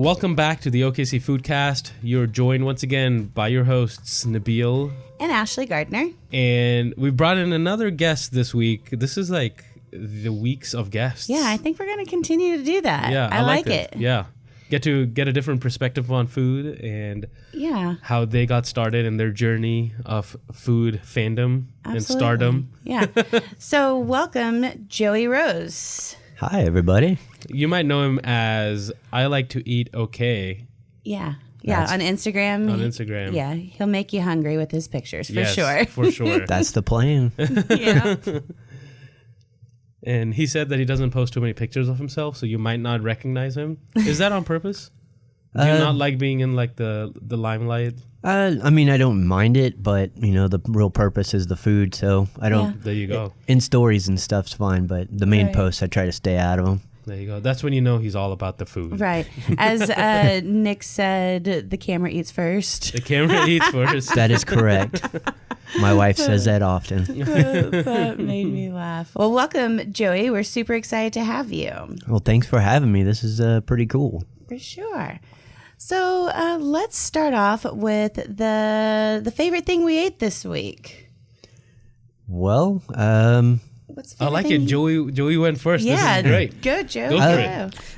Welcome back to the OKC Foodcast. You're joined once again by your hosts, Nabil and Ashley Gardner. And we brought in another guest this week. This is like the weeks of guests. Yeah, I think we're going to continue to do that. Yeah, I like it. Yeah. Get to get a different perspective on food and how they got started in their journey of food fandom and stardom. Yeah. So welcome, Joey Rose. Hi, everybody. You might know him as I Like to Eat Okay. Yeah. Yeah, on Instagram. On Instagram. Yeah, he'll make you hungry with his pictures, for sure. For sure. That's the plan. Yeah. And he said that he doesn't post too many pictures of himself, so you might not recognize him. Is that on purpose? Do you not like being in like the limelight? I mean, I don't mind it, but you know, the real purpose is the food, so I don't. Yeah. There you go. In stories and stuff's fine, but the main posts, I try to stay out of them. There you go. That's when you know he's all about the food. Right. As Nick said, the camera eats first. The camera eats first. That is correct. My wife says that often. That made me laugh. Well, welcome, Joey. We're super excited to have you. Well, thanks for having me. This is pretty cool. For sure. So let's start off with the favorite thing we ate this week. Well, What's the I favorite like thing it. Joey went first. Yeah, This is great. Go, Joe. Go for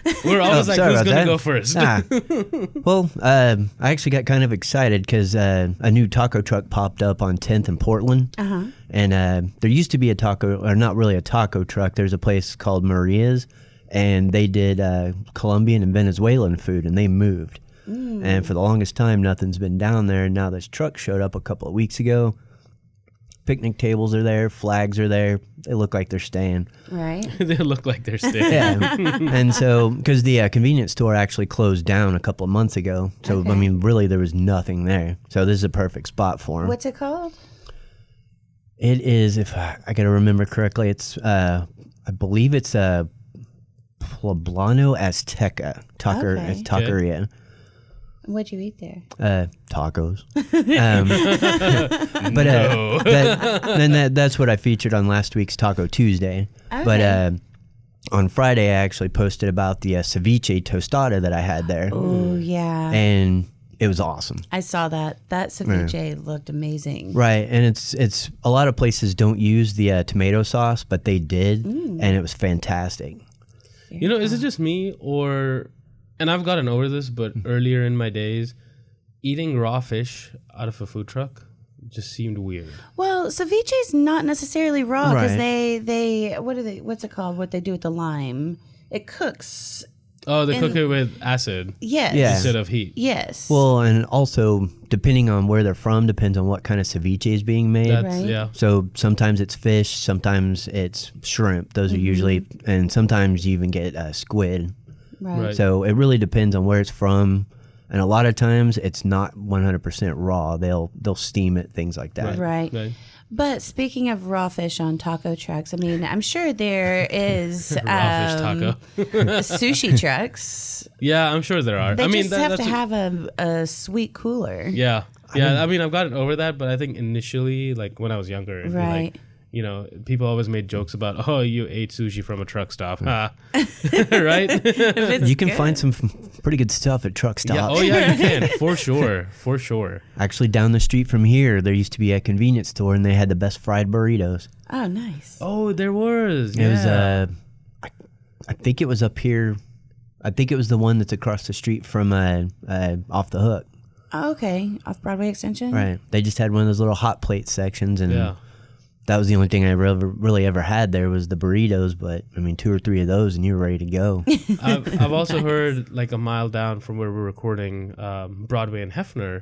it. We're always like, sorry who's about going to that. go first? Well, I actually got kind of excited because a new taco truck popped up on 10th in Portland. Uh-huh. And there used to be a taco, or not really a taco truck. There's a place called Maria's, and they did Colombian and Venezuelan food, and they moved. And for the longest time, nothing's been down there. And now this truck showed up a couple of weeks ago. Picnic tables are there, flags are there. They look like they're staying. Right. They look like they're staying. Yeah. And so, because the convenience store actually closed down a couple of months ago. So, Okay. I mean, really, there was nothing there. So, this is a perfect spot for them. What's it called? It is, if I got to remember correctly, it's, I believe it's Poblano Azteca Okay. Taqueria. What'd you eat there? Tacos. But that's what I featured on last week's Taco Tuesday. Okay. But on Friday, I actually posted about the ceviche tostada that I had there. Oh, yeah. And it was awesome. I saw that. That ceviche looked amazing. Right. And it's a lot of places don't use the tomato sauce, but they did. And it was fantastic. You know, is it just me or... And I've gotten over this, but earlier in my days, eating raw fish out of a food truck just seemed weird. Well, ceviche's not necessarily raw because Right. they what's it called? What they do with the lime? It cooks. Oh, they cook it with acid Yes. Yeah. instead of heat. Yes. Well, and also, depending on where they're from, depends on what kind of ceviche is being made. That's, Right. yeah. So sometimes it's fish, sometimes it's shrimp. Those are usually, and sometimes you even get squid. Right. So it really depends on where it's from, and a lot of times it's not 100% raw. They'll steam it, things like that. Right. But speaking of raw fish on taco trucks, I mean, I'm sure there is Raw fish taco. sushi trucks. Yeah, I'm sure there are. They I mean, just have that's to have a sweet cooler. Yeah. I mean, I've gotten over that, but I think initially, like when I was younger, it'd be Right. like, you know, people always made jokes about, oh, you ate sushi from a truck stop. Right? You can find some pretty good stuff at truck stops. Yeah. Oh, yeah, you can. For sure. For sure. Actually, down the street from here, there used to be a convenience store, and they had the best fried burritos. Oh, nice. Oh, there was. It was, Yeah. I think it was up here. I think it was the one that's across the street from Off the Hook. Oh, okay. Off Broadway Extension. Right. They just had one of those little hot plate sections, and Yeah. that was the only thing I really ever had there was the burritos. But I mean, 2 or 3 of those, and you're ready to go. I've also heard like a mile down from where we're recording Broadway and Hefner,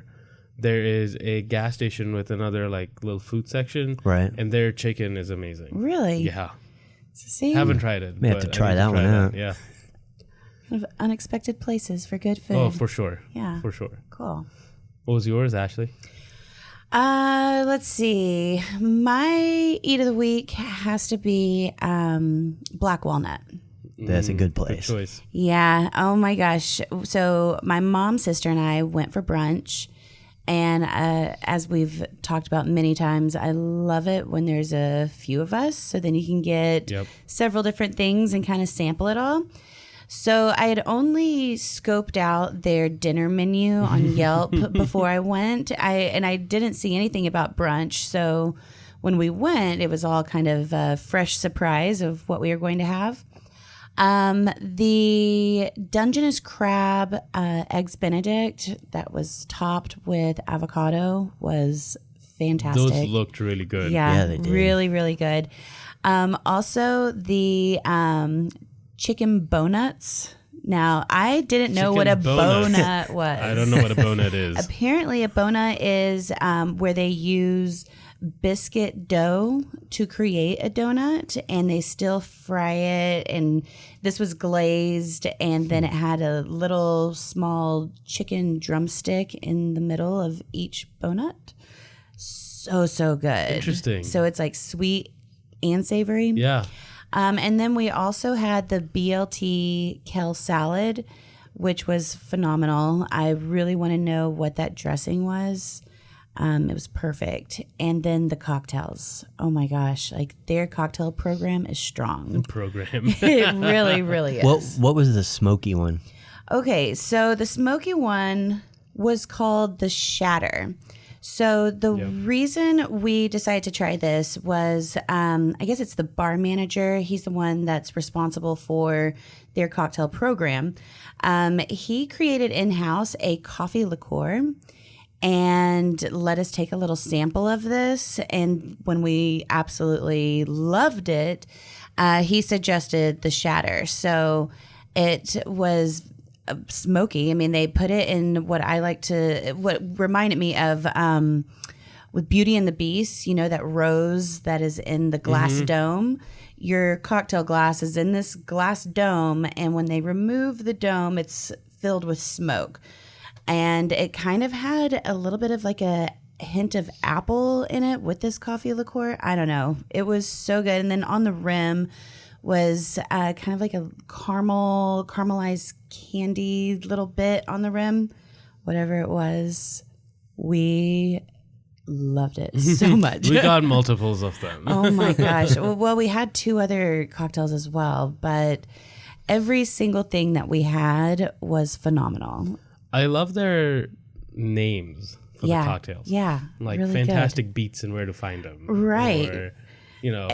there is a gas station with another like little food section. Right. And their chicken is amazing. Really? Yeah. See? Haven't tried it. May have but to try I need that one out. Yeah. Kind of unexpected places for good food. Oh, for sure. Yeah. For sure. Cool. What was yours, Ashley? Let's see. My eat of the week has to be Black Walnut. That's a good Good place. choice. Yeah. Oh my gosh. So my mom, sister, and I went for brunch. And as we've talked about many times, I love it when there's a few of us. So then you can get Yep. several different things and kind of sample it all. So I had only scoped out their dinner menu on Yelp before I went. I didn't see anything about brunch. So when we went, it was all kind of a fresh surprise of what we were going to have. The Dungeness crab eggs Benedict that was topped with avocado was fantastic. Those looked really good. Yeah, they did. really, really good. Also, the chicken bonuts. Now, I didn't know what a Chicken bonut. bonut was. I don't know what a bonut is. Apparently, a bonut is where they use biscuit dough to create a donut, and they still fry it. And this was glazed, and then it had a little small chicken drumstick in the middle of each donut. So good. Interesting. So it's like sweet and savory. Yeah. And then we also had the BLT kale salad, which was phenomenal. I really want to know what that dressing was. It was perfect. And then the cocktails. Oh my gosh. Like their cocktail program is strong. Program. It really, really is. What was the smoky one? Okay. So the smoky one was called the Shatter. So the reason we decided to try this was, I guess it's the bar manager. He's the one that's responsible for their cocktail program. He created in-house a coffee liqueur and let us take a little sample of this. And when we absolutely loved it, he suggested the Shatter. So it was smoky. I mean, they put it in what reminded me of with Beauty and the Beast, you know, that rose that is in the glass dome. Your cocktail glass is in this glass dome, and when they remove the dome, it's filled with smoke. And it kind of had a little bit of like a hint of apple in it with this coffee liqueur. I don't know. It was so good. And then on the rim was kind of like a caramelized candy little bit on the rim. Whatever it was, we loved it so much. We got multiples of them. Oh my gosh. Well, we had 2 other cocktails as well, but every single thing that we had was phenomenal. I love their names for the cocktails. Yeah. Like really fantastic beats and where to find them. Right. Or, you know.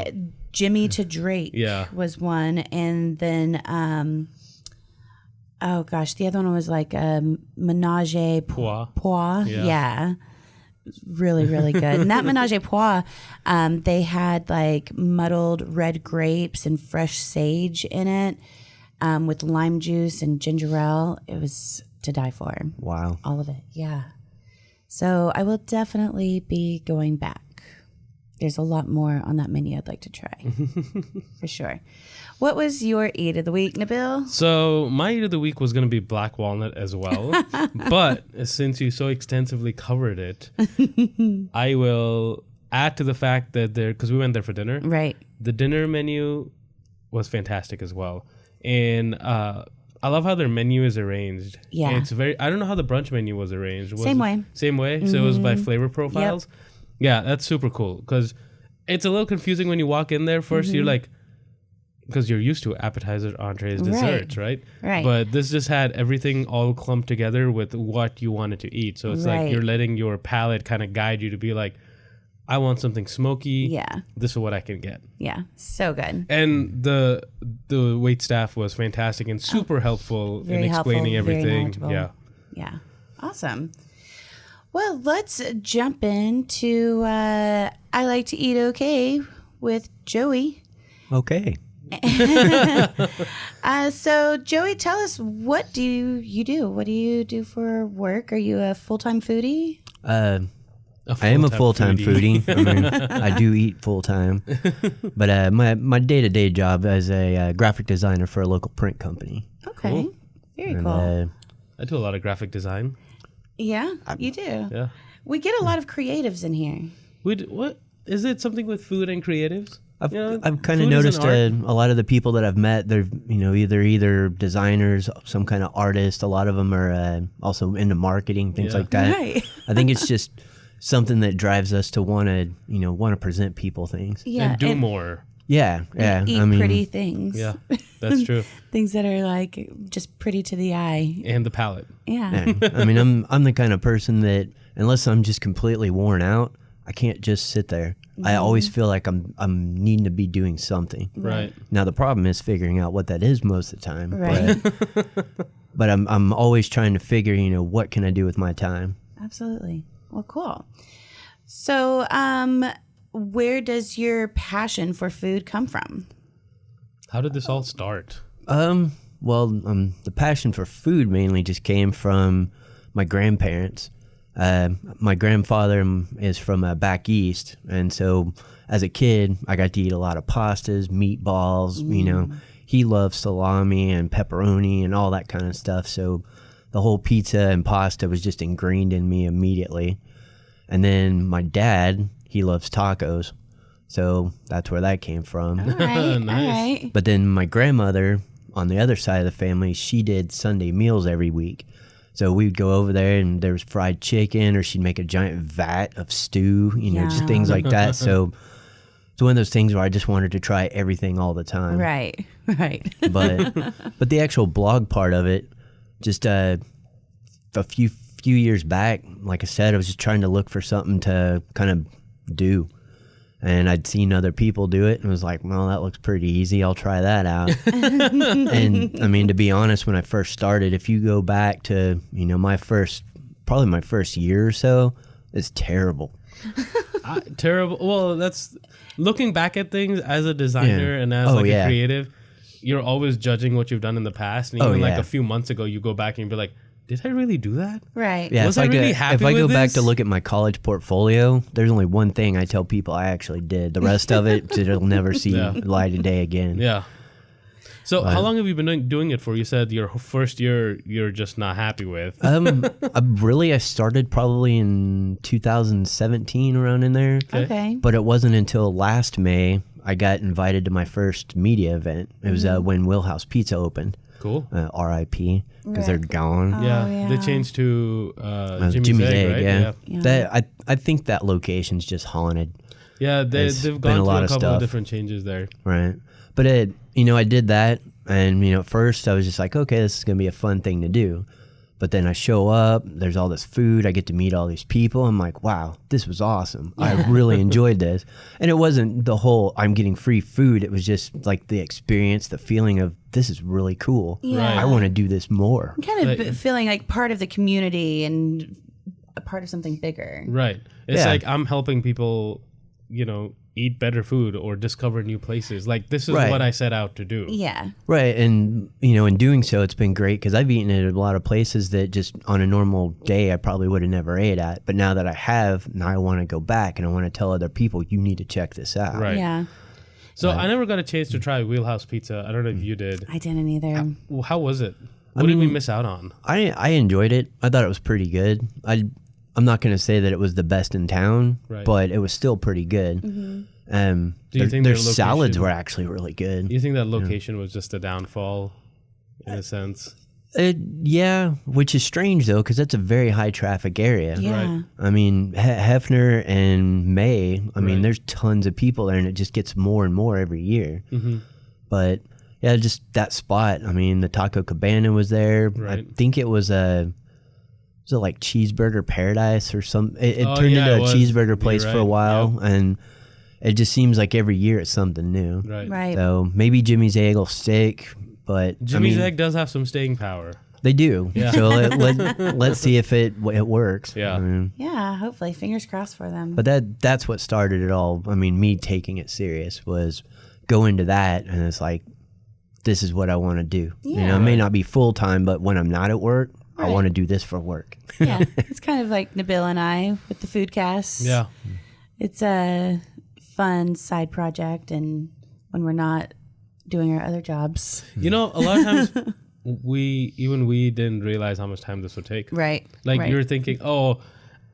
Jimmy to Drake was one. And then, oh gosh, the other one was like Menage a Trois. Yeah. Really, really good. And that Menage a Trois, they had like muddled red grapes and fresh sage in it with lime juice and ginger ale. It was to die for. Wow. All of it. Yeah. So I will definitely be going back. There's a lot more on that menu I'd like to try. For sure. What was your eat of the week, Nabil? So my eat of the week was going to be black walnut as well. But since you so extensively covered it, I will add to the fact that because we went there for dinner. Right. The dinner menu was fantastic as well. And I love how their menu is arranged. Yeah. It's I don't know how the brunch menu was arranged. Same way. Same way? So it was by flavor profiles? Yep. Yeah, that's super cool because it's a little confusing when you walk in there first. You're like, because you're used to appetizers, entrees, desserts, right? Right. But this just had everything all clumped together with what you wanted to eat. So it's like you're letting your palate kind of guide you to be like, I want something smoky. Yeah. This is what I can get. Yeah. So good. And the wait staff was fantastic and super helpful in explaining everything. Yeah. Yeah. Awesome. Well, let's jump into I Like to Eat Okay with Joey. Okay. So, Joey, tell us, what do you do? What do you do for work? Are you a full-time foodie? I am a full-time foodie. I mean, I do eat full-time. But my day-to-day job as a graphic designer for a local print company. Okay. Cool. Very cool. I do a lot of graphic design. Yeah, you do. Yeah. We get a lot of creatives in here. What is it? Something with food and creatives? I've kind of noticed a lot of the people that I've met. They're either designers, some kind of artist. A lot of them are also into marketing, things like that. Right. I think it's just something that drives us to want to present people things. Yeah, and do more. Yeah, yeah. Eat pretty things. Yeah, that's true. Things that are like just pretty to the eye. And the palate. Yeah. yeah. I mean, I'm the kind of person that unless I'm just completely worn out, I can't just sit there. I always feel like I'm needing to be doing something. Right. Now the problem is figuring out what that is most of the time. Right. But I'm always trying to figure, what can I do with my time? Absolutely. Well, cool. So, where does your passion for food come from? How did this all start? Well, the passion for food mainly just came from my grandparents. My grandfather is from back east, and so as a kid, I got to eat a lot of pastas, meatballs. He loved salami and pepperoni and all that kind of stuff. So the whole pizza and pasta was just ingrained in me immediately. And then my dad, he loves tacos, so that's where that came from. All right. Nice. All right. But then my grandmother, on the other side of the family, she did Sunday meals every week. So we'd go over there and there was fried chicken, or she'd make a giant vat of stew, just things like that. So it's one of those things where I just wanted to try everything all the time. Right. Right. But the actual blog part of it, just a few years back, like I said, I was just trying to look for something to kind of do. And I'd seen other people do it and was like, well, that looks pretty easy. I'll try that out. And I mean, to be honest, when I first started, if you go back to, my first year or so, it's terrible. Terrible. Well, that's looking back at things as a designer and as a creative, you're always judging what you've done in the past. And even like a few months ago, you go back and be like, did I really do that? Right. Yeah, Was I really happy if I with go back this? to look at my college portfolio, there's only one thing I tell people I actually did. The rest of it, it'll never see light of day again. Yeah. So how long have you been doing it for? You said your first year you're just not happy with. I started probably in 2017, around in there. Okay. But it wasn't until last May I got invited to my first media event. It was when Wheelhouse Pizza opened. Cool. R.I.P. because they're gone. Yeah, they changed to Jimmy's Egg, right? yeah. That I think that location's just haunted. Yeah, they've been gone a through lot a of couple stuff. of different changes there. Right. But I did that, and at first I was just like, okay, this is gonna be a fun thing to do. But then I show up, there's all this food, I get to meet all these people. I'm like, wow, this was awesome. I really enjoyed this. And it wasn't the whole I'm getting free food. It was just like the experience, the feeling of this is really cool. Yeah. I want to do this more. Kind of feeling like part of the community and a part of something bigger. Right. It's Yeah. like I'm helping people, eat better food or discover new places. Like this is Right. what I set out to do. Yeah. Right. And, in doing so, it's been great because I've eaten at a lot of places that just on a normal day I probably would have never ate at. But now that I have, now I want to go back and I want to tell other people, you need to check this out. Right. Yeah. So I never got a chance to try Wheelhouse Pizza. I don't know if you did. I didn't either. Well, how was it? What did we miss out on? I enjoyed it. I thought it was pretty good. I'm not going to say that it was the best in town, Right. but it was still pretty good. Mm-hmm. Do you think their their salads location- were actually really good. You think that location was just a downfall, in a sense? Yeah, which is strange though, because that's a very high traffic area. Yeah. Right. I mean, Hefner and May, I mean, Right. there's tons of people there, and it just gets more and more every year. Mm-hmm. But yeah, just that spot. I mean, the Taco Cabana was there. I Right. think it was was it like Cheeseburger Paradise or some? It Oh, turned yeah, into it a was. cheeseburger place You're for a right. while, and it just seems like every year it's something new. Right. Right. So maybe Jimmy's Egg will stick, but Jimmy's I mean, Egg does have some staying power. they do. Yeah. So let's see if it works. Yeah. I mean, Yeah. Hopefully. Fingers crossed for them. but that's what started it all. I mean, me taking it serious was going to that, and it's like, this is what I want to do. Yeah. It may not be full time, but when I'm not at work, I Right. want to do this for work. Yeah. It's kind of like Nabil and I with the food cast. Yeah. It's a fun side project, and when we're not doing our other jobs. A lot of times we didn't realize how much time this would take. Right. Like right. you're thinking, oh,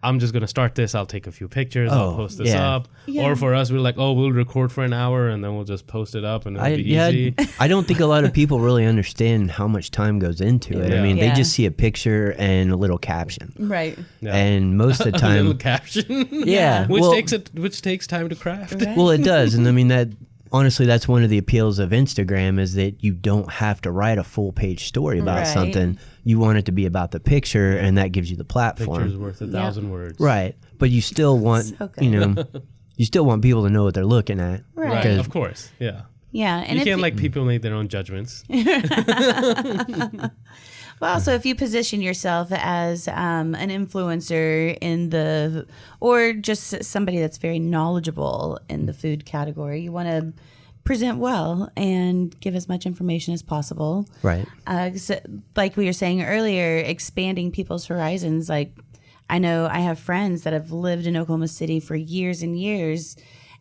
I'm just gonna start this. I'll take a few pictures. I'll Oh, post this yeah. up. Yeah. Or for us, we're like, oh, we'll record for an hour and then we'll just post it up and it'll be easy. I don't think a lot of people really understand how much time goes into it. Yeah. I mean, Yeah. they just see a picture and a little caption, Right. Yeah. and most of the A little time, caption. yeah, which well, takes time to craft. Right. well, it does, and I mean that honestly, that's one of the appeals of Instagram is that you don't have to write a full page story about something. You want it to be about the picture, and that gives you the platform. Picture's worth 1,000 words. Right. But you still want, you still want people to know what they're looking at. Right. Of course. Yeah. Yeah. And you can't let people make their own judgments. Well, so if you position yourself as an influencer or just somebody that's very knowledgeable in the food category, you want to present well and give as much information as possible. Right. So, like we were saying earlier, expanding people's horizons. Like, I know I have friends that have lived in Oklahoma City for years and years,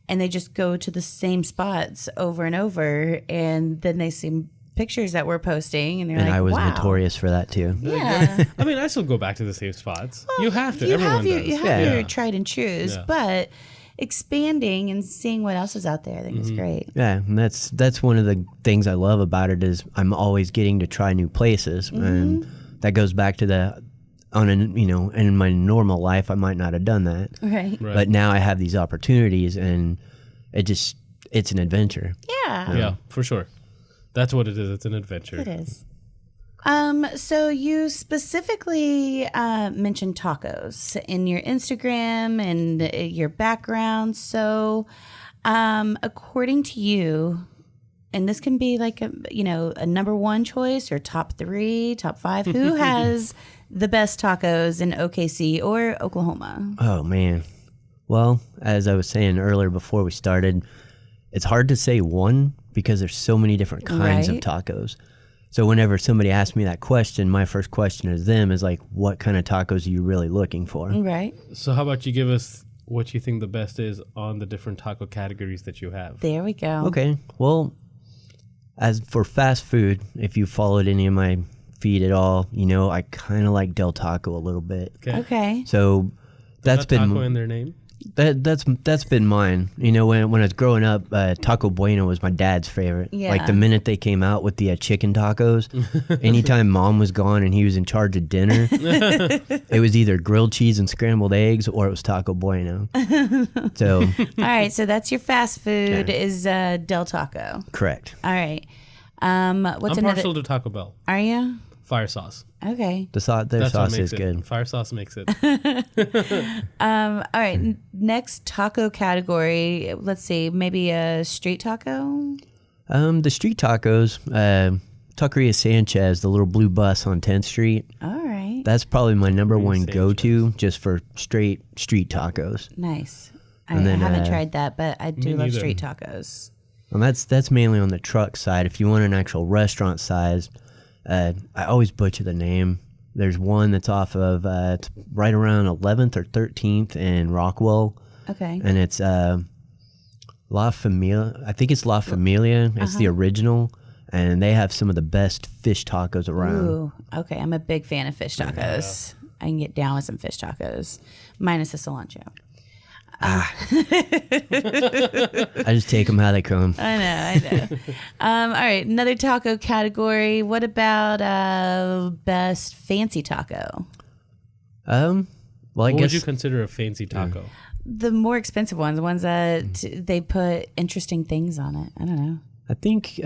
and they just go to the same spots over and over, and then they see pictures that we're posting, and they're like, I was wow. notorious for that too. Yeah. I mean, I still go back to the same spots. Well, you have to. You Everyone does. You have your tried and trues, but expanding and seeing what else is out there, I think is great. Yeah, and that's one of the things I love about it is I'm always getting to try new places, and that goes back to in my normal life I might not have done that, right? But now I have these opportunities, and it's an adventure. Yeah, for sure. That's what it is. It's an adventure. It is. So you specifically mentioned tacos in your Instagram and your background. So according to you, and this can be like a number one choice or top 3, top 5, who has the best tacos in OKC or Oklahoma? Oh, man. Well, as I was saying earlier before we started, it's hard to say one because there's so many different kinds of tacos. So whenever somebody asks me that question, my first question to them is like, what kind of tacos are you really looking for? Right. So how about you give us what you think the best is on the different taco categories that you have? There we go. Okay. Well, as for fast food, if you followed any of my feed at all, I kind of like Del Taco a little bit. Okay. So that's been taco in their name. That's been mine. When I was growing up, Taco Bueno was my dad's favorite. Yeah. Like the minute they came out with the chicken tacos, anytime Mom was gone and he was in charge of dinner, it was either grilled cheese and scrambled eggs or it was Taco Bueno. So, all right. So that's your fast food is Del Taco. Correct. All right. What's I'm another? partial to Taco Bell. Are you? Fire sauce. Okay. Their sauce is good. Fire sauce makes it. All right. Next taco category. Let's see. Maybe a street taco. The street tacos. Taqueria Sanchez, the little blue bus on 10th Street. All right. That's probably my number one go-to just for straight street tacos. Nice. I haven't tried that, but I do love street tacos. Well, that's mainly on the truck side. If you want an actual restaurant size, I always butcher the name. There's one that's off of it's right around 11th or 13th in Rockwell. Okay. And it's La Familia. I think it's La Familia. It's the original. And they have some of the best fish tacos around. Ooh, okay. I'm a big fan of fish tacos. I can get down with some fish tacos, minus the cilantro. I just take them how they come. I know. All right, another taco category. What about best fancy taco? Well, what would you consider a fancy taco? The more expensive ones, the ones that they put interesting things on it. I don't know. I think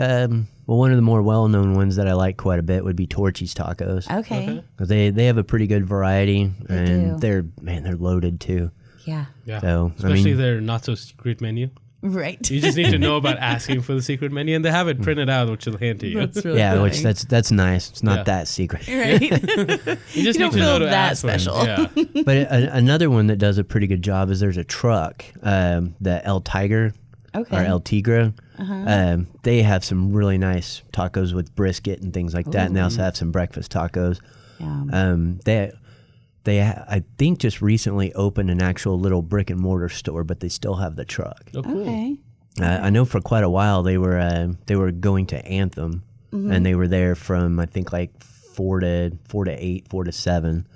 one of the more well-known ones that I like quite a bit would be Torchy's Tacos. Okay. They have a pretty good variety, and do. they're loaded too. Yeah. So especially their not so secret menu. Right. You just need to know about asking for the secret menu, and they have it printed out, which will hand to you. That's really funny. Which that's nice. It's not that secret. Right. You just need to know to that ask special. Yeah. But another one that does a pretty good job is there's a truck, the El Tiger. Okay. Or El Tigre. They have some really nice tacos with brisket and things like that, and they also have some breakfast tacos. Yeah. They I think just recently opened an actual little brick and mortar store, but they still have the truck. Oh, cool. Okay. I know for quite a while they were going to Anthem, and they were there from I think like 4 to 8, 4 to 7,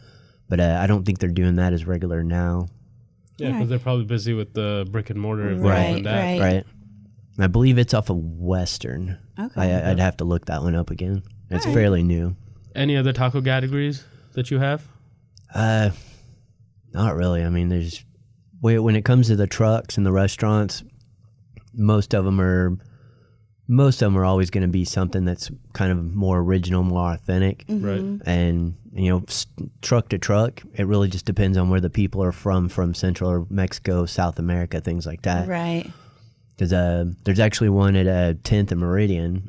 but I don't think they're doing that as regular now. Yeah, because they're probably busy with the brick and mortar. Right. Right. I believe it's off of Western. Okay. I'd have to look that one up again. It's fairly new. Any other taco categories that you have? Not really. I mean, when it comes to the trucks and the restaurants, most of them are always going to be something that's kind of more original, more authentic. Right. And, truck to truck, it really just depends on where the people are from Central or Mexico, South America, things like that. Right. Because there's actually one at 10th and Meridian.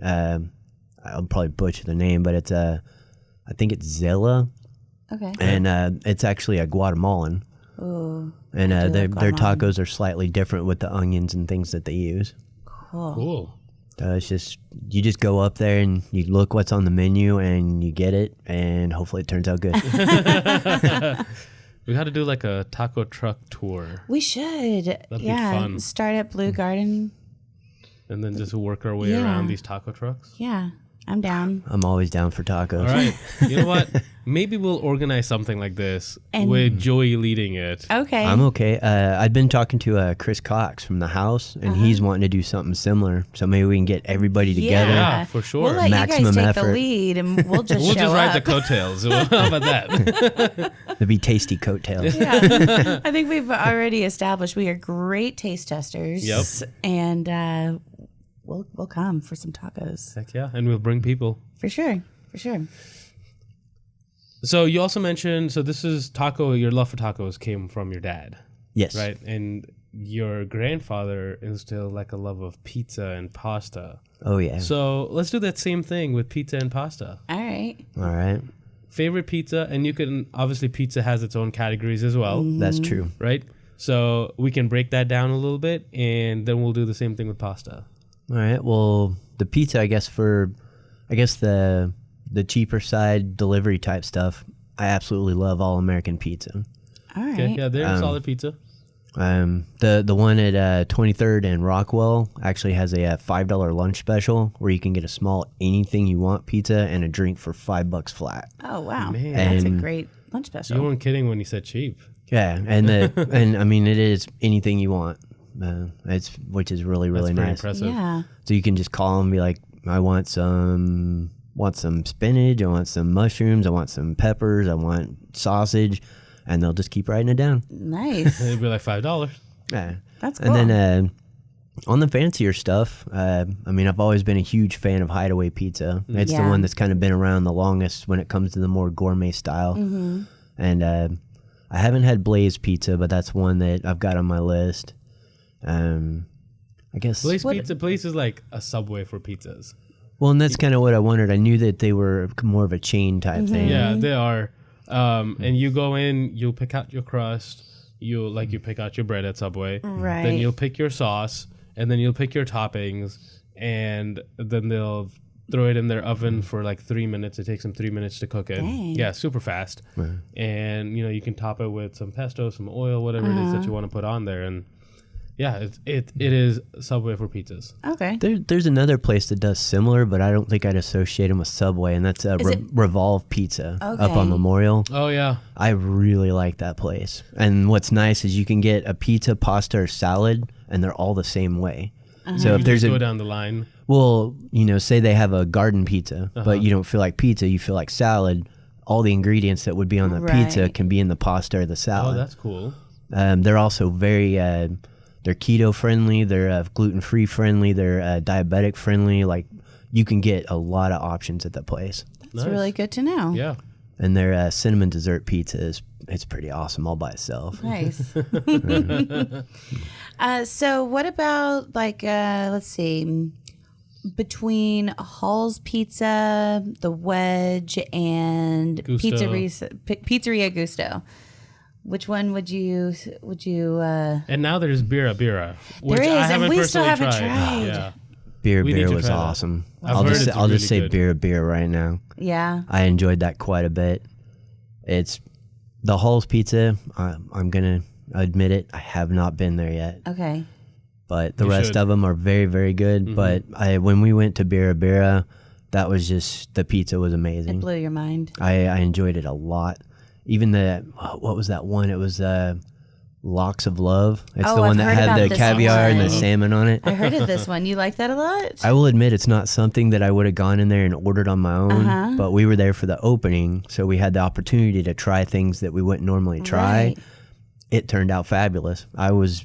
I'll probably butcher the name, but it's I think it's Zella. Okay. And it's actually a Guatemalan. Ooh. And their tacos are slightly different with the onions and things that they use. Cool. It's just, you just go up there and you look what's on the menu and you get it, and hopefully it turns out good. We got to do like a taco truck tour. We should. That'd be fun. Start at Blue Garden. And then just work our way around these taco trucks. Yeah. I'm down. I'm always down for tacos. All right. You know what? Maybe we'll organize something like this with Joey leading it. Okay. I'm okay. I've been talking to Chris Cox from the house, and he's wanting to do something similar. So maybe we can get everybody together. Yeah, for sure. We'll let Maximum you guys take effort. the lead, and we'll just We'll show just ride up. the coattails. How about that? It'd be tasty coattails. Yeah. I think we've already established we are great taste testers. Yep. And we'll come for some tacos. Heck yeah. And we'll bring people. For sure. For sure. So you also mentioned, so this is taco, your love for tacos came from your dad, Yes. right? And your grandfather instilled like a love of pizza and pasta. Oh, yeah. So let's do that same thing with pizza and pasta. All right. All right. Favorite pizza, and you can, obviously pizza has its own categories as well, That's true. right? So we can break that down a little bit, and then we'll do the same thing with pasta. All right. Well, the pizza, I guess the cheaper side delivery type stuff, I absolutely love All American Pizza. All right. Okay, yeah, they're a solid pizza. The one at 23rd and Rockwell actually has a $5 lunch special where you can get a small anything you want pizza and a drink for $5 flat. Oh, wow. Man. That's a And- great lunch special. You weren't kidding when you said cheap. Yeah, and and I mean it is anything you want. Which is really That's pretty nice. impressive. Yeah. So you can just call them and be like, I want some spinach, I want some mushrooms, I want some peppers, I want sausage, and they'll just keep writing it down. Nice. It'd be like $5. Yeah. That's cool. And then on the fancier stuff, I mean, I've always been a huge fan of Hideaway Pizza. It's the Yeah. one that's kind of been around the longest when it comes to the more gourmet style. Mm-hmm. And I haven't had Blaze Pizza, but that's one that I've got on my list. I guess. Blaze is like a Subway for pizzas. Well, and that's kind of what I wondered. I knew that they were more of a chain type thing. Yeah, they are. And you go in, you'll pick out your crust. You pick out your bread at Subway. Right. Then you'll pick your sauce, and then you'll pick your toppings, and then they'll throw it in their oven for like 3 minutes. It takes them 3 minutes to cook it. Dang. Yeah, super fast. Right. And you can top it with some pesto, some oil, whatever it is that you want to put on there. And yeah, it is Subway for pizzas. Okay. There's another place that does similar, but I don't think I'd associate them with Subway, and that's Revolve Pizza up Okay. on Memorial. Oh yeah. I really like that place. And what's nice is you can get a pizza, pasta, or salad, and they're all the same way. So if You there's just go down the line. well, say they have a garden pizza, but you don't feel like pizza, you feel like salad. All the ingredients that would be on the pizza Right. can be in the pasta or the Oh, salad. that's cool. They're also very they're keto friendly, they're gluten free friendly, they're diabetic friendly. Like you can get a lot of options at the place. That's Nice. really good to know. Yeah. And their cinnamon dessert pizza it's pretty awesome all by itself. Nice. So what about let's see, between Hall's Pizza, The Wedge, and Gusto. Pizzeria Gusto, which one would you? And now there's Bira Bira, which There is, I and haven't we personally still haven't tried. Yeah. Beer We need to was try that. awesome. I've I'll heard just it's I'll just say really beer right now. Yeah. I enjoyed that quite a bit. It's the Hall's Pizza. I'm gonna admit it. I have not been there yet, Okay. but the You rest should. of them are very, very good. Mm-hmm. But when we went to Bira Bira, that was just the pizza was It amazing. blew your mind. I enjoyed it a lot. Even what was that one? It was Locks of Love. It's Oh, the one I've that heard had about the this caviar and the one. salmon on it. I heard of this one. You like that a lot? I will admit it's not something that I would have gone in there and ordered on my own, but we were there for the opening, so we had the opportunity to try things that we wouldn't normally try. Right. it turned out fabulous. I was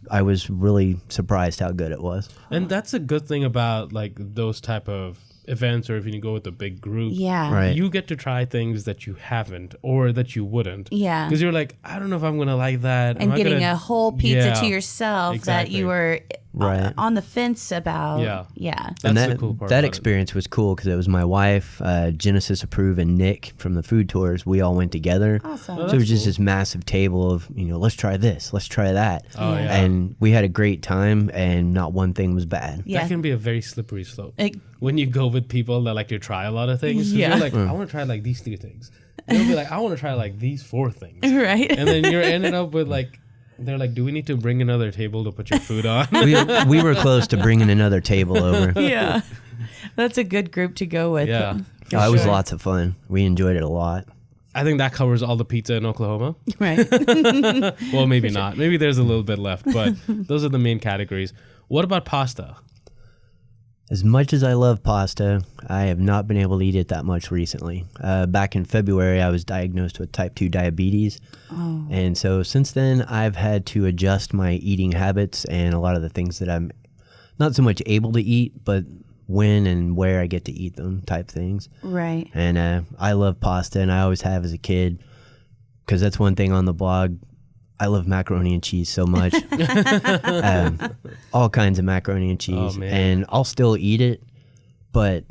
really surprised how good it was. And that's a good thing about like those type of events, or if you go with a big group, Right. you get to try things that you haven't or that you wouldn't. Yeah. Because you're like, I don't know if I'm going to like that. And getting a whole pizza to Yeah, yourself that you were Right. on the fence about. Yeah. That's And the that, cool part that about experience was cool because it was my wife, Genesis Approve, and Nick from the food tours. We all went together. Awesome. Oh, So it was that's just this massive table of, let's try this, let's try that. Oh, yeah. And we had a great time, and not one thing was bad. Yeah. That can be a very slippery slope. It- When you go with people that like to try a lot of things. 'Cause Yeah. You're like, I want to try like these 3 things. And they'll be like, I want to try like these 4 things. Right. And then you're ending up with like, they're like, do we need to bring another table to put your food on? we were close to bringing another table over. Yeah. That's a good group to go with. Yeah. For It was sure. lots of fun. We enjoyed it a lot. I think that covers all the pizza in Oklahoma. Right. Well, maybe not. Maybe there's a little bit left, but those are the main categories. What about pasta? As much as I love pasta, I have not been able to eat it that much recently. Back in February, I was diagnosed with type 2 diabetes. Oh. And so since then, I've had to adjust my eating habits and a lot of the things that I'm not so much able to eat, but when and where I get to eat them type things. Right. And I love pasta, and I always have as a kid, because that's one thing on the blog. I love macaroni and cheese so much. All kinds of macaroni and cheese. Oh, man. And I'll still eat it, but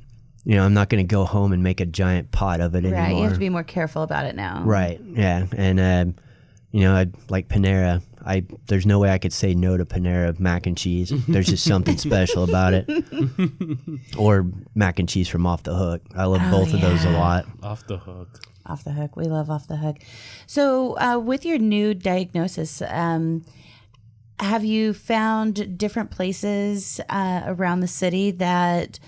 I'm not going to go home and make a giant pot of it anymore. Right. You have to be more careful about it now. Right. Yeah. And I like Panera. There's no way I could say no to Panera mac and cheese. There's just something special about it. Or mac and cheese from Off the Hook. I love both of those a lot. Off the Hook. Off the Hook. We love Off the Hook. So, with your new diagnosis, have you found different places around the city that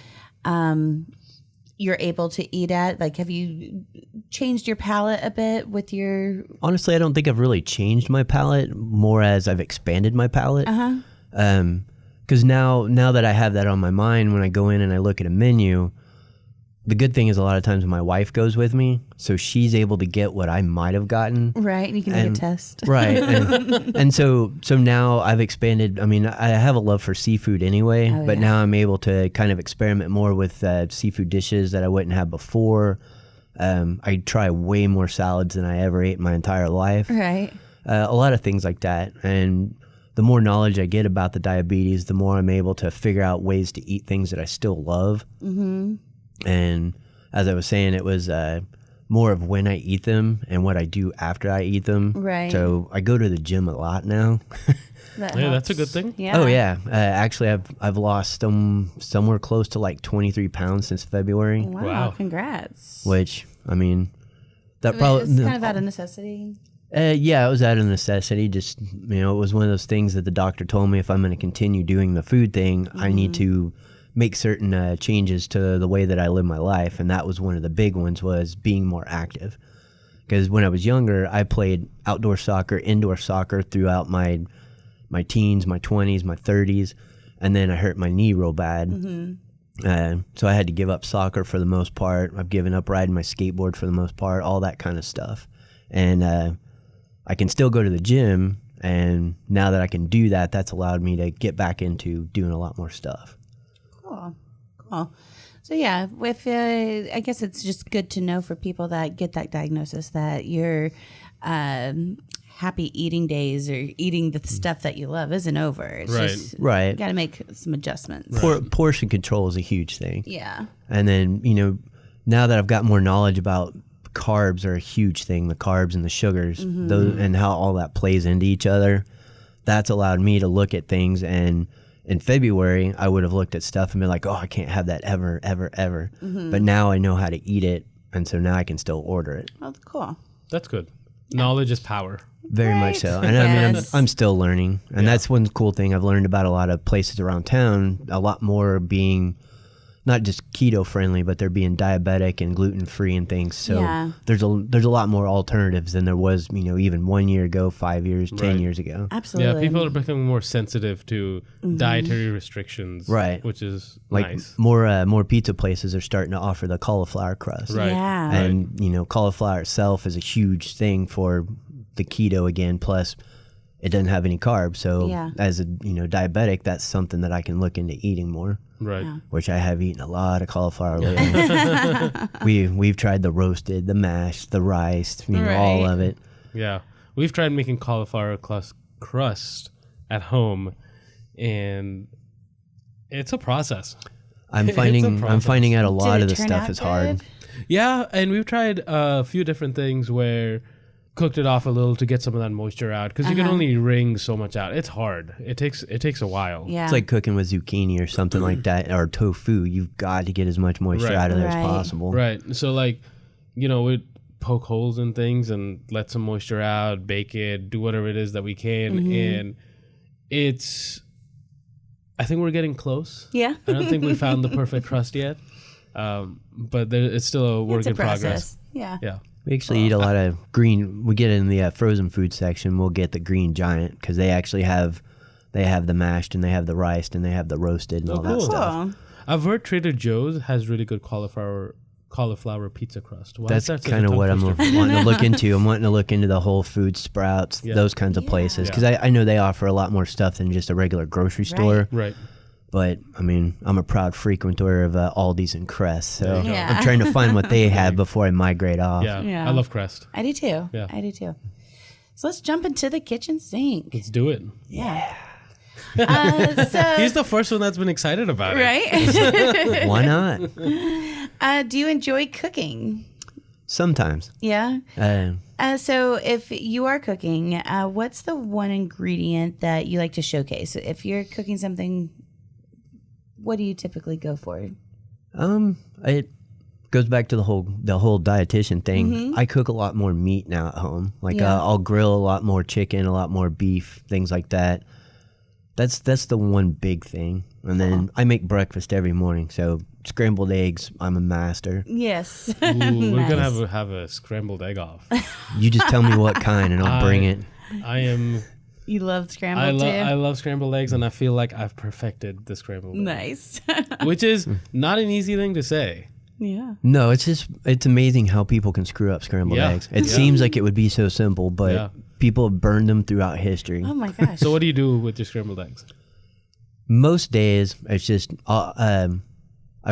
you're able to eat at? Like, have you changed your palate a bit with your... Honestly, I don't think I've really changed my palate, more as I've expanded my palate. Because now that I have that on my mind, when I go in and I look at a menu, the good thing is a lot of times my wife goes with me, so she's able to get what I might have gotten. Right, and you can make a test. Right. And so now I've expanded. I mean, I have a love for seafood anyway, but now I'm able to kind of experiment more with seafood dishes that I wouldn't have before. I try way more salads than I ever ate in my entire life. Right. A lot of things like that. And the more knowledge I get about the diabetes, the more I'm able to figure out ways to eat things that I still love. Mm-hmm. And as I was saying, it was more of when I eat them and what I do after I eat them. Right. So I go to the gym a lot now. Yeah, that's a good thing. Yeah. Oh yeah. Actually, I've lost somewhere close to like 23 pounds since February. Wow, Wow. congrats. Which I mean, that It's probably kind of out of necessity. yeah, it was out of necessity. Just it was one of those things that the doctor told me if I'm going to continue doing the food thing, I need to make certain changes to the way that I live my life, and that was one of the big ones, was being more active. Because when I was younger, I played outdoor soccer, indoor soccer throughout my teens, my 20s, my 30s, and then I hurt my knee real bad. So I had to give up soccer for the most part. I've given up riding my skateboard for the most part, all that kind of stuff. And I can still go to the gym, and now that I can do that, that's allowed me to get back into doing a lot more stuff. Cool. So yeah, if I guess it's just good to know for people that get that diagnosis that your happy eating days or eating the stuff that you love isn't over. It's Right. just Right. you got to make some adjustments. Portion control is a huge thing. Yeah. And then, now that I've got more knowledge about carbs are a huge thing, the carbs and the sugars, those, and how all that plays into each other, that's allowed me to look at things. And in February, I would have looked at stuff and been like, oh, I can't have that ever, ever, ever. But now I know how to eat it. And so now I can still order it. Well, cool. That's good. Knowledge is power. Very much so. And I mean, I'm still learning. And that's one cool thing I've learned about a lot of places around town, a lot more being not just keto friendly, but they're being diabetic and gluten free and things. So there's a lot more alternatives than there was, even 1 year ago, 5 years, 10 years ago. Absolutely. Yeah, people are becoming more sensitive to dietary restrictions. Right. Which is Like nice. more pizza places are starting to offer the cauliflower crust. Right. Yeah. And, cauliflower itself is a huge thing for the keto again. Plus, it doesn't have any carbs. So as a diabetic, that's something that I can look into eating more. Right. Yeah. Which I have eaten a lot of cauliflower lately. We've tried the roasted, the mashed, the rice, all of it. Yeah. We've tried making cauliflower crust at home, and it's a process. I'm finding out a lot of the stuff is hard. Yeah, and we've tried a few different things where cooked it off a little to get some of that moisture out, because you can only wring so much out. It's hard. It takes a while. Yeah. It's like cooking with zucchini or something like that, or tofu. You've got to get as much moisture out of there as possible. Right. So like, we'd poke holes in things and let some moisture out, bake it, do whatever it is that we can, and I think we're getting close. Yeah. I don't think we found the perfect crust yet, but it's still a work in progress. Yeah. Yeah. We actually eat a lot of green. We get in the frozen food section. We'll get the Green Giant because they actually have the mashed, and they have the rice, and they have the roasted and all that stuff. I've heard Trader Joe's has really good cauliflower pizza crust. That's kind of what I'm wanting to look into. I'm wanting to look into the Whole Foods, Sprouts, those kinds of places, because I know they offer a lot more stuff than just a regular grocery store. Right. But I mean, I'm a proud frequenter of Aldi's and Crest, so I'm trying to find what they have before I migrate off. Yeah. I love Crest. I do too. Yeah. I do too. So let's jump into the kitchen sink. Let's do it. Yeah. He's the first one that's been excited about it. Right? Why not? Do you enjoy cooking? Sometimes. Yeah. So if you are cooking, what's the one ingredient that you like to showcase? If you're cooking something, what do you typically go for? It goes back to the whole dietitian thing. I cook a lot more meat now at home. Like I'll grill a lot more chicken, a lot more beef, things like that. That's the one big thing. And then I make breakfast every morning, so scrambled eggs, I'm a master. Yes. Ooh, we're gonna have a scrambled egg off. You just tell me what kind, and I'll bring it. You love scrambled too? I love scrambled eggs, and I feel like I've perfected the scrambled eggs. Nice. Which is not an easy thing to say. Yeah. No, it's amazing how people can screw up scrambled eggs. It seems like it would be so simple, but people have burned them throughout history. Oh my gosh. So what do you do with your scrambled eggs? Most days, it's just I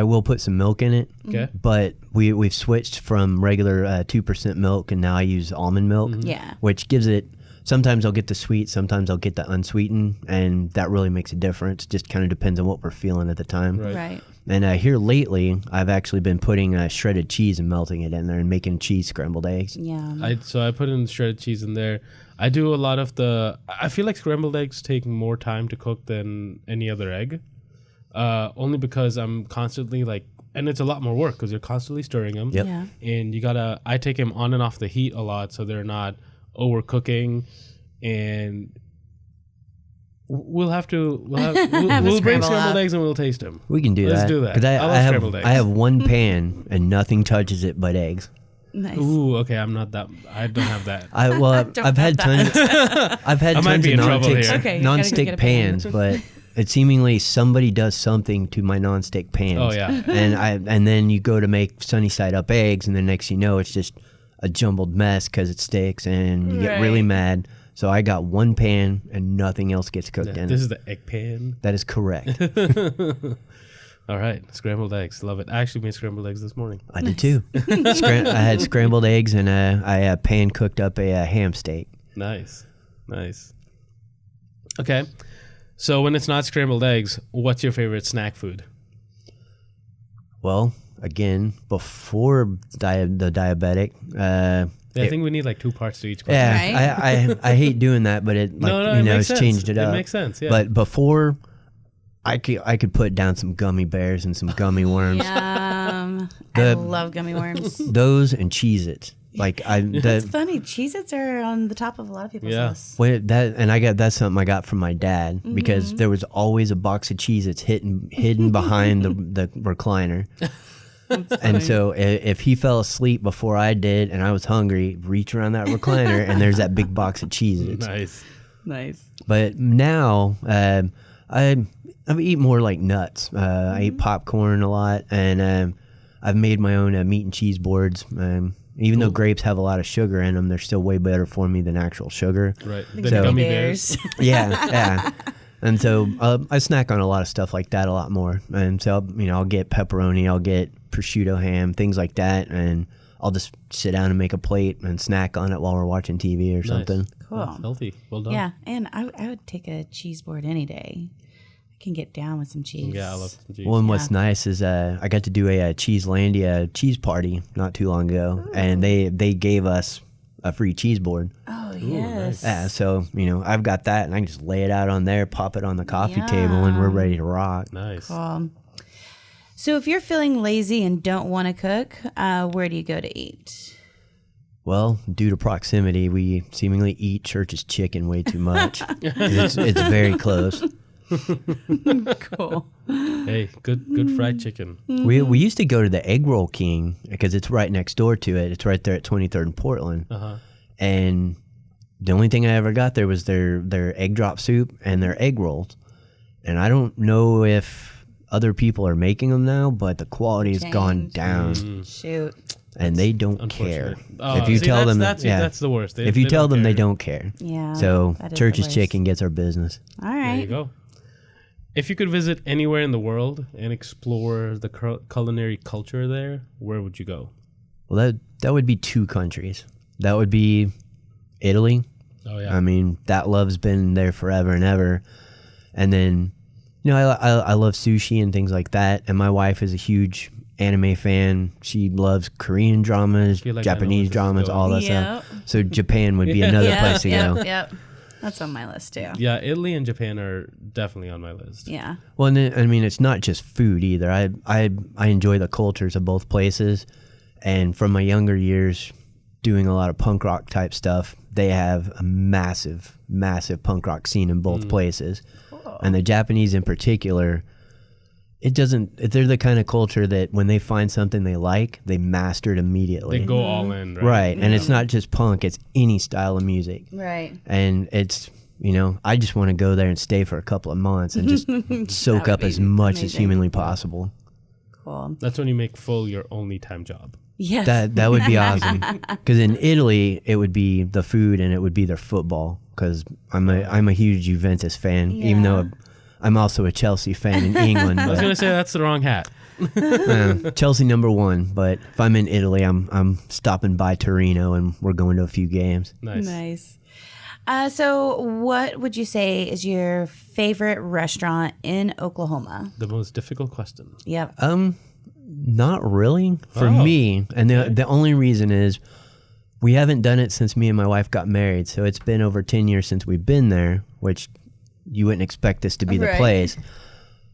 will put some milk in it. Okay. But we've switched from regular 2% milk, and now I use almond milk. Yeah. Which gives it. Sometimes I'll get the sweet, sometimes I'll get the unsweetened, and that really makes a difference. Just kind of depends on what we're feeling at the time. Right. And here lately, I've actually been putting shredded cheese and melting it in there and making cheese scrambled eggs. Yeah. So I put in shredded cheese in there. I do a lot of I feel like scrambled eggs take more time to cook than any other egg. Only because I'm constantly and it's a lot more work because you're constantly stirring them. Yep. Yeah. And I take them on and off the heat a lot so they're not overcooking, and we'll bring scrambled eggs and we'll taste them. We can do that. Let's do that. Because I love scrambled eggs. I have one pan and nothing touches it but eggs. Nice. Ooh, okay. I don't have that. I've had tons. I've had tons of non-stick pans, but it seemingly somebody does something to my non-stick pans. Oh yeah. And then you go to make sunny side up eggs, and the next you know it's just a jumbled mess because it sticks, and you get really mad. So I got one pan and nothing else gets cooked in it. This is the egg pan. That is correct. All right, scrambled eggs, love it. I actually made scrambled eggs this morning. I did too. I had scrambled eggs, and I pan cooked up a ham steak. Nice. Okay, so when it's not scrambled eggs, what's your favorite snack food? Well, again, before the diabetic. I think we need 2 parts to each question. Yeah, right? I hate doing that, but it's changed it up. It makes sense. Yeah. But before, I could put down some gummy bears and some gummy worms. Yum. I love gummy worms. Those and Cheez-Its. That's funny. Cheez-Its are on the top of a lot of people's lists. That's something I got from my dad because there was always a box of Cheez-Its hidden behind the recliner. And so if he fell asleep before I did and I was hungry, reach around that recliner and there's that big box of Cheez-Its. Nice. But now I eat more like nuts. I eat popcorn a lot, and I've made my own meat and cheese boards. Even though grapes have a lot of sugar in them, they're still way better for me than actual sugar. Right. The gummy bears. Yeah. And so I snack on a lot of stuff like that a lot more. And so, I'll get pepperoni, I'll get prosciutto ham, things like that. And I'll just sit down and make a plate and snack on it while we're watching TV or something. Cool. That's healthy. Well done. Yeah. And I would take a cheese board any day. I can get down with some cheese. Yeah, I love some cheese. Well, and what's nice is I got to do a Cheeselandia cheese party not too long ago. Ooh. And they gave us a free cheese board. Oh, yes. Yeah, so, I've got that, and I can just lay it out on there, pop it on the coffee table, and we're ready to rock. Nice. Cool. So if you're feeling lazy and don't want to cook, where do you go to eat? Well, due to proximity, we seemingly eat Church's Chicken way too much. It's very close. Cool. Hey, good fried chicken. We used to go to the Egg Roll King because it's right next door to it. It's right there at 23rd and Portland. And the only thing I ever got there was their egg drop soup and their egg rolls. And I don't know if other people are making them now, but the quality has gone down. Shoot. And they don't care. If you tell them, that's the worst. If you tell them, they don't care. Yeah. So Church's Chicken gets our business. All right. There you go. If you could visit anywhere in the world and explore the culinary culture there, where would you go? Well, that would be 2 countries. That would be Italy. Oh yeah. I mean, that love's been there forever and ever. And then, I love sushi and things like that. And my wife is a huge anime fan. She loves Korean dramas, Japanese dramas, all that stuff. So Japan would be another place to go. Yep. That's on my list too. Yeah, Italy and Japan are definitely on my list. Yeah. Well, and I mean, it's not just food either. I enjoy the cultures of both places. And from my younger years, doing a lot of punk rock type stuff, they have a massive, massive punk rock scene in both places. Cool. And the Japanese in particular, they're the kind of culture that when they find something they like, they master it immediately. They go all in, right? Right. And it's not just punk, it's any style of music. Right. And it's, I just want to go there and stay for a couple of months and just soak up as much as humanly possible. Cool. That's when you make full your only time job. Yes. That would be awesome. Because in Italy, it would be the food and it would be their football. Because I'm a huge Juventus fan, even though I'm also a Chelsea fan in England. I was going to say that's the wrong hat. Chelsea #1, but if I'm in Italy, I'm stopping by Torino and we're going to a few games. Nice. So what would you say is your favorite restaurant in Oklahoma? The most difficult question. Yep. Not really for me. And the only reason is we haven't done it since me and my wife got married. So it's been over 10 years since we've been there, which you wouldn't expect this to be the place.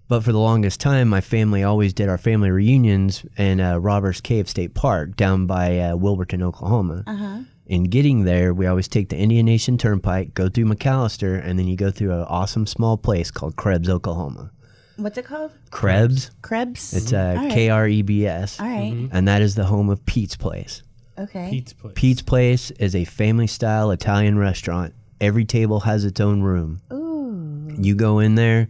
But for the longest time, my family always did our family reunions in Robbers Cave State Park down by Wilburton, Oklahoma. In getting there, we always take the Indian Nation Turnpike, go through McAllister, and then you go through an awesome small place called Krebs, Oklahoma. What's it called? Krebs. Krebs? It's Krebs. All right. And that is the home of Pete's Place. Okay. Pete's Place. Pete's Place is a family-style Italian restaurant. Every table has its own room. Ooh. You go in there,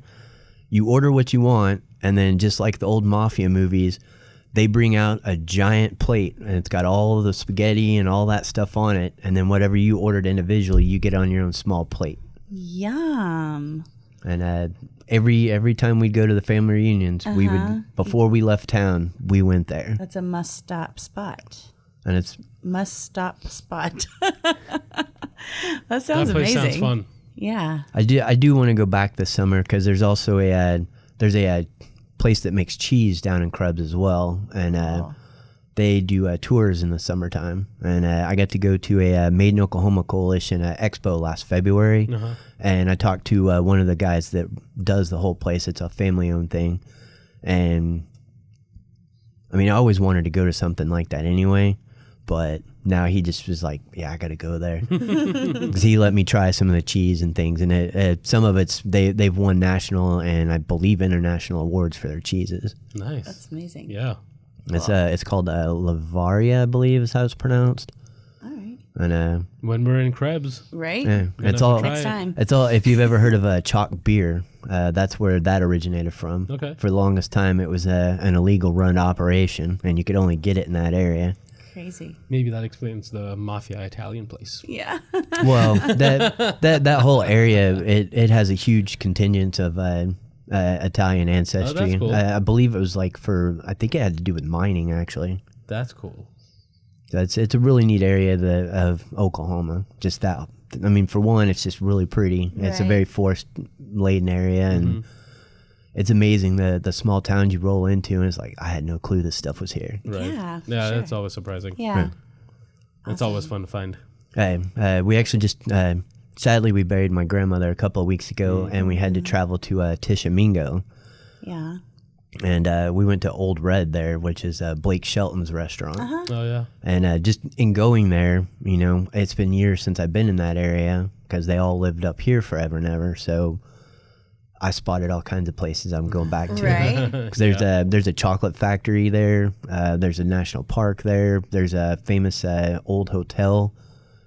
you order what you want, and then just like the old mafia movies, they bring out a giant plate, and it's got all of the spaghetti and all that stuff on it, and then whatever you ordered individually, you get on your own small plate. Yum. And every time we'd go to the family reunions, we would, before we left town, we went there. That's a must-stop spot. And it's must-stop spot. That sounds that place amazing. Sounds fun. Yeah. I do want to go back this summer because there's also a place that makes cheese down in Krebs as well, and they do tours in the summertime. And I got to go to a Made in Oklahoma Coalition expo last February, and I talked to one of the guys that does the whole place. It's a family-owned thing, and I mean, I always wanted to go to something like that anyway, but now he just was like, yeah, I got to go there. Because he let me try some of the cheese and things. And some of it's, they've won national and I believe international awards for their cheeses. Nice. That's amazing. Yeah. It's called Lavaria, I believe is how it's pronounced. All right. And when we're in Krebs. Right? Yeah, it's all, next time. It's all, if you've ever heard of chalk beer, that's where that originated from. Okay. For the longest time, it was an illegal run operation and you could only get it in that area. Crazy. Maybe that explains the mafia Italian place. Yeah. Well, that whole area, it has a huge contingent of Italian ancestry. Oh, that's cool. I believe it was I think it had to do with mining, actually. That's cool. It's a really neat area of Oklahoma. Just that. I mean, for one, it's just really pretty. Right. It's a very forest-laden area, and it's amazing the small towns you roll into, and it's like, I had no clue this stuff was here. Right. Yeah, that's always surprising. Yeah. Right. It's always fun to find. We actually just, sadly, we buried my grandmother a couple of weeks ago, and we had to travel to Tishomingo. Yeah. And we went to Old Red there, which is Blake Shelton's restaurant. Uh-huh. Oh, yeah. And just in going there, it's been years since I've been in that area because they all lived up here forever and ever. So I spotted all kinds of places I'm going back to. Right. Because there's a chocolate factory there. There's a national park there. There's a famous old hotel.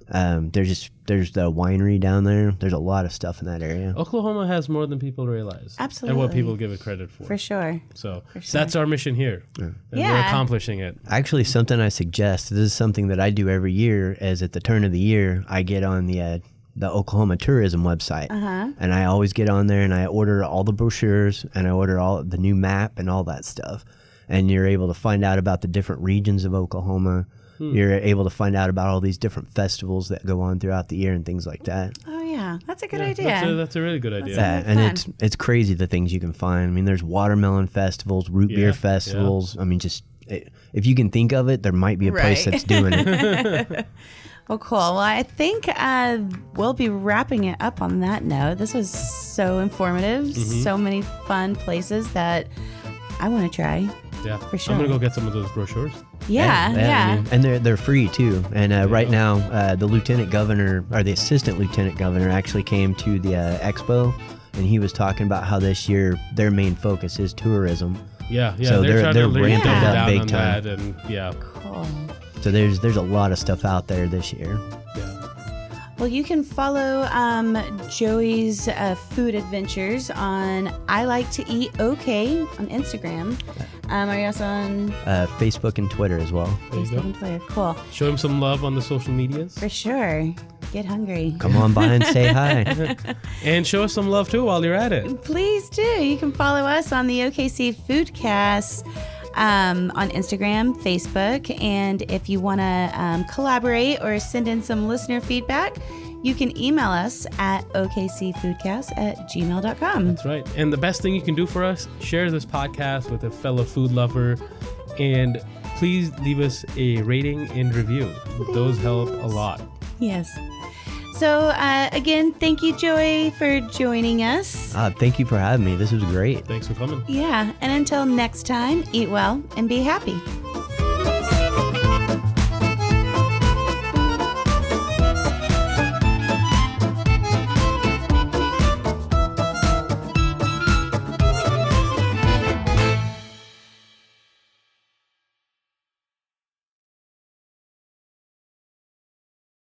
There's the winery down there. There's a lot of stuff in that area. Oklahoma has more than people realize. Absolutely. And what people give it credit for. For sure. So that's our mission here. Yeah. And we're accomplishing it. Actually, something I suggest, this is something that I do every year, is at the turn of the year, I get on the Oklahoma tourism website. And I always get on there and I order all the brochures and I order all the new map and all that stuff. And you're able to find out about the different regions of Oklahoma. You're able to find out about all these different festivals that go on throughout the year and things like that. Oh yeah, that's a good idea. That's a really good idea. And it's crazy the things you can find. I mean, there's watermelon festivals, root beer festivals. Yeah. I mean, just if you can think of it, there might be a place that's doing it. Well, cool. Well, I think we'll be wrapping it up on that note. This was so informative. So many fun places that I want to try. Yeah, for sure. I'm gonna go get some of those brochures. Yeah. I mean, and they're free too. And right now, the lieutenant governor or the assistant lieutenant governor actually came to the expo, and he was talking about how this year their main focus is tourism. Yeah. So they're ramping it up big time. That and cool. So there's a lot of stuff out there this year. Yeah. Well, you can follow Joey's food adventures on I Like to Eat OK on Instagram. Are you also on Facebook and Twitter as well? Facebook and Twitter. Cool. Show him some love on the social medias. For sure. Get hungry. Come on by and say hi. And show us some love too while you're at it. Please do. You can follow us on the OKC Foodcast on Instagram, Facebook, and if you want to collaborate or send in some listener feedback, you can email us at okcfoodcast@gmail.com. That's right. And the best thing you can do for us, share this podcast with a fellow food lover, and please leave us a rating and review. Those help a lot. Yes. So, again, thank you, Joey, for joining us. Thank you for having me. This was great. Thanks for coming. Yeah. And until next time, eat well and be happy.